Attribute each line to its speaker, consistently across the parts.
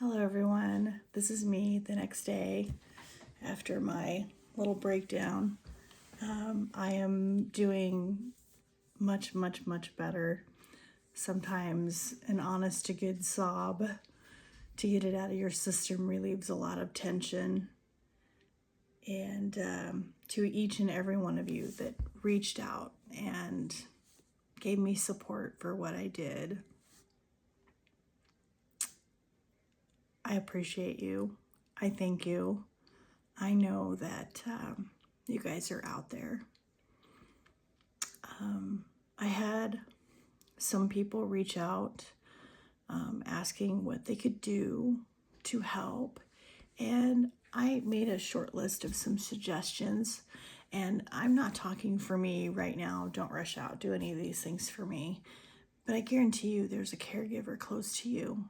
Speaker 1: Hello everyone, this is me the next day after my little breakdown. I am doing much better. Sometimes an honest to good sob to get it out of your system relieves a lot of tension. And to each and every one of you that reached out and gave me support for what I did, I appreciate you. I thank you. I know that you guys are out there. I had some people reach out asking what they could do to help, and I made a short list of some suggestions. And I'm not talking for me right now. Don't rush out, do any of these things for me. But I guarantee you there's a caregiver close to you.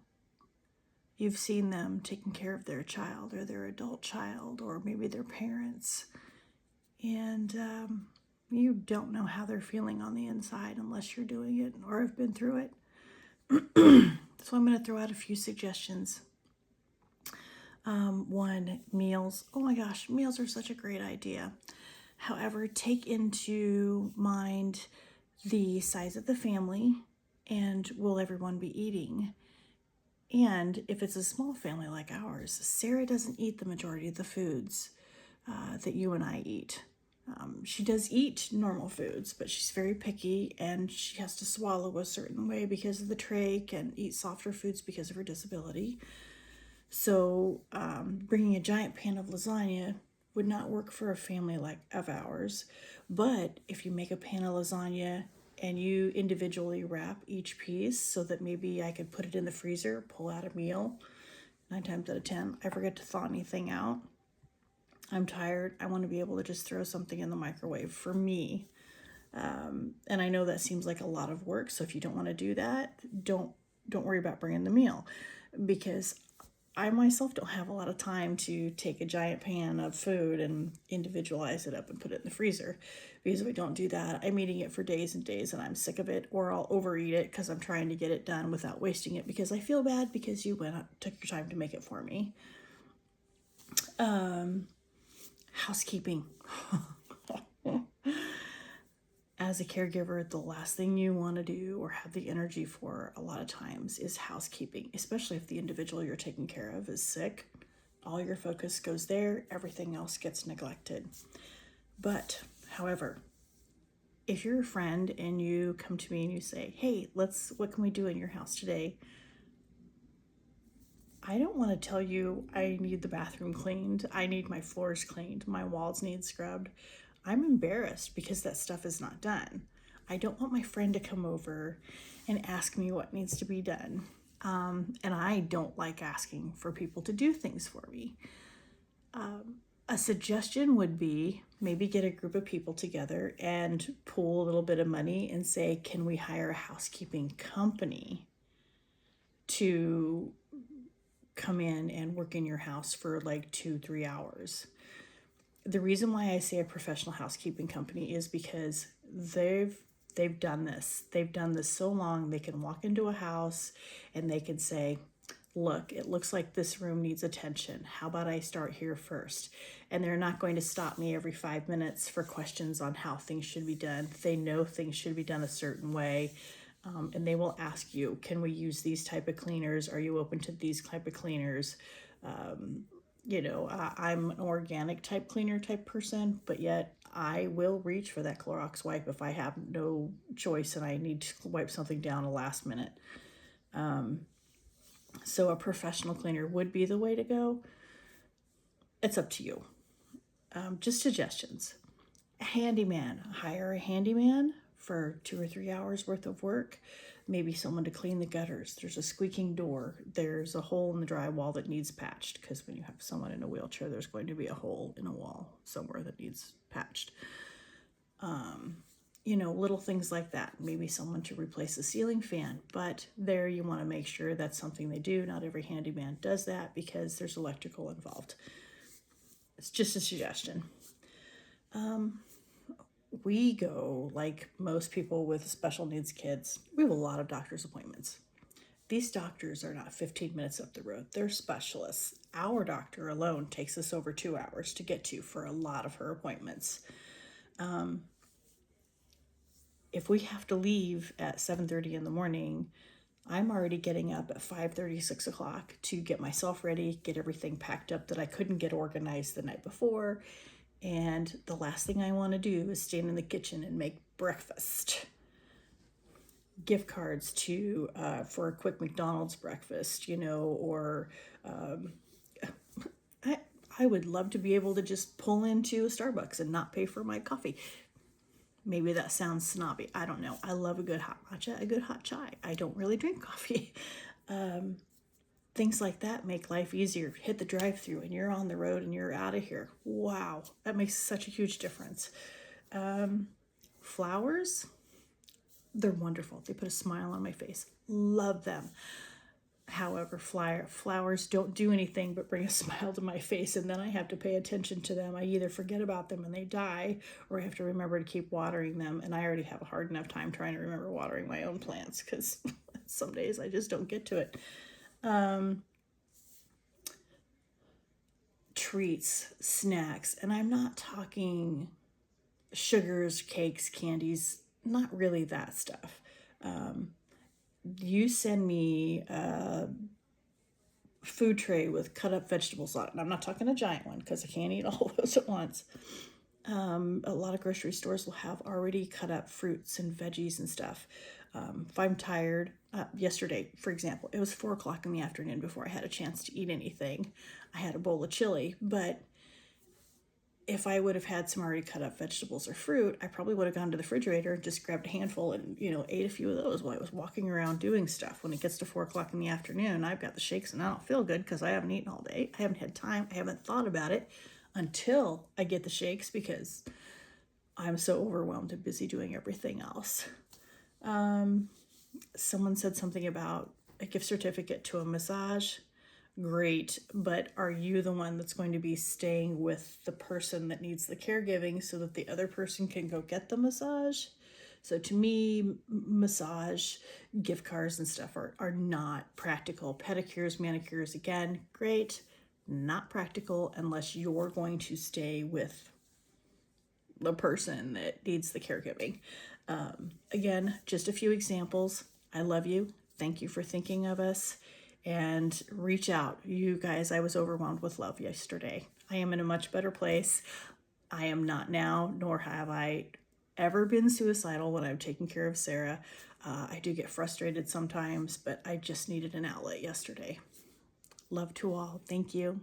Speaker 1: You've seen them taking care of their child or their adult child or maybe their parents. And you don't know how they're feeling on the inside unless you're doing it or have been through it. So I'm going to throw out a few suggestions. One, meals. Oh my gosh, meals are such a great idea. However, take into mind the size of the family and will everyone be eating? And if it's a small family like ours, Sarah doesn't eat the majority of the foods that you and I eat. She does eat normal foods, but she's very picky and she has to swallow a certain way because of the trach and eat softer foods because of her disability. So bringing a giant pan of lasagna would not work for a family like of ours. But if you make a pan of lasagna and you individually wrap each piece so that maybe I could put it in the freezer, pull out a meal, 9 times out of 10, I forget to thaw anything out. I'm tired. I want to be able to just throw something in the microwave for me. And I know that seems like a lot of work. So if you don't want to do that, don't worry about bringing the meal, because I myself don't have a lot of time to take a giant pan of food and individualize it up and put it in the freezer. Because if I don't do that, I'm eating it for days and days and I'm sick of it, or I'll overeat it because I'm trying to get it done without wasting it because I feel bad because you took your time to make it for me. Housekeeping. As a caregiver, the last thing you want to do or have the energy for a lot of times is housekeeping, especially if the individual you're taking care of is sick. All your focus goes there, everything else gets neglected. But, however, if you're a friend and you come to me and you say, hey, what can we do in your house today? I don't want to tell you I need the bathroom cleaned, I need my floors cleaned, my walls need scrubbed. I'm embarrassed because that stuff is not done. I don't want my friend to come over and ask me what needs to be done. And I don't like asking for people to do things for me. A suggestion would be maybe get a group of people together and pool a little bit of money and say, can we hire a housekeeping company to come in and work in your house for like 2-3 hours? The reason why I say a professional housekeeping company is because they've done this. They've done this so long. They can walk into a house and they can say, look, it looks like this room needs attention. How about I start here first? And they're not going to stop me every 5 minutes for questions on how things should be done. They know things should be done a certain way. And they will ask you, can we use these type of cleaners? Are you open to these type of cleaners? I'm an organic type cleaner type person, but yet I will reach for that Clorox wipe if I have no choice and I need to wipe something down a last minute. So a professional cleaner would be the way to go. It's up to you. Just suggestions. A handyman. Hire a handyman for 2 or 3 hours worth of work. Maybe someone to clean the gutters. There's a squeaking door. There's a hole in the drywall that needs patched, because when you have someone in a wheelchair, there's going to be a hole in a wall somewhere that needs patched. Little things like that. Maybe someone to replace a ceiling fan, but there you want to make sure that's something they do. Not every handyman does that because there's electrical involved. It's just a suggestion. We go, like most people with special needs kids, we have a lot of doctor's appointments. These doctors are not 15 minutes up the road. They're specialists. Our doctor alone takes us over 2 hours to get to for a lot of her appointments. If we have to leave at 7:30 in the morning, I'm already getting up at 5:30, 6 o'clock to get myself ready, get everything packed up that I couldn't get organized the night before. And the last thing I want to do is stand in the kitchen and make breakfast. Gift cards to for a quick McDonald's breakfast, or I, I would love to be able to just pull into a Starbucks and not pay for my coffee. Maybe that sounds snobby. I don't know. I love a good hot matcha, a good hot chai. I don't really drink coffee. Things like that make life easier. Hit the drive-through and you're on the road and you're out of here. Wow, that makes such a huge difference. Flowers, they're wonderful. They put a smile on my face. Love them. However, flowers don't do anything but bring a smile to my face, and then I have to pay attention to them. I either forget about them and they die, or I have to remember to keep watering them, and I already have a hard enough time trying to remember watering my own plants because some days I just don't get to it. Treats, snacks, and I'm not talking sugars, cakes, candies, not really that stuff. You send me a food tray with cut up vegetables on it. And I'm not talking a giant one because I can't eat all those at once. A lot of grocery stores will have already cut up fruits and veggies and stuff. If I'm tired, yesterday, for example, it was 4 o'clock in the afternoon before I had a chance to eat anything. I had a bowl of chili, but if I would have had some already cut up vegetables or fruit, I probably would have gone to the refrigerator and just grabbed a handful and, ate a few of those while I was walking around doing stuff. When it gets to 4 o'clock in the afternoon, I've got the shakes and I don't feel good because I haven't eaten all day. I haven't had time. I haven't thought about it until I get the shakes because I'm so overwhelmed and busy doing everything else. Someone said something about a gift certificate to a massage. Great, but are you the one that's going to be staying with the person that needs the caregiving so that the other person can go get the massage? So to me, massage gift cards and stuff are not practical. Pedicures, manicures, again, great, not practical unless you're going to stay with the person that needs the caregiving. Again, just a few examples. I love you. Thank you for thinking of us. And reach out. You guys, I was overwhelmed with love yesterday. I am in a much better place. I am not now, nor have I ever been suicidal when I'm taking care of Sarah. I do get frustrated sometimes, but I just needed an outlet yesterday. Love to all. Thank you.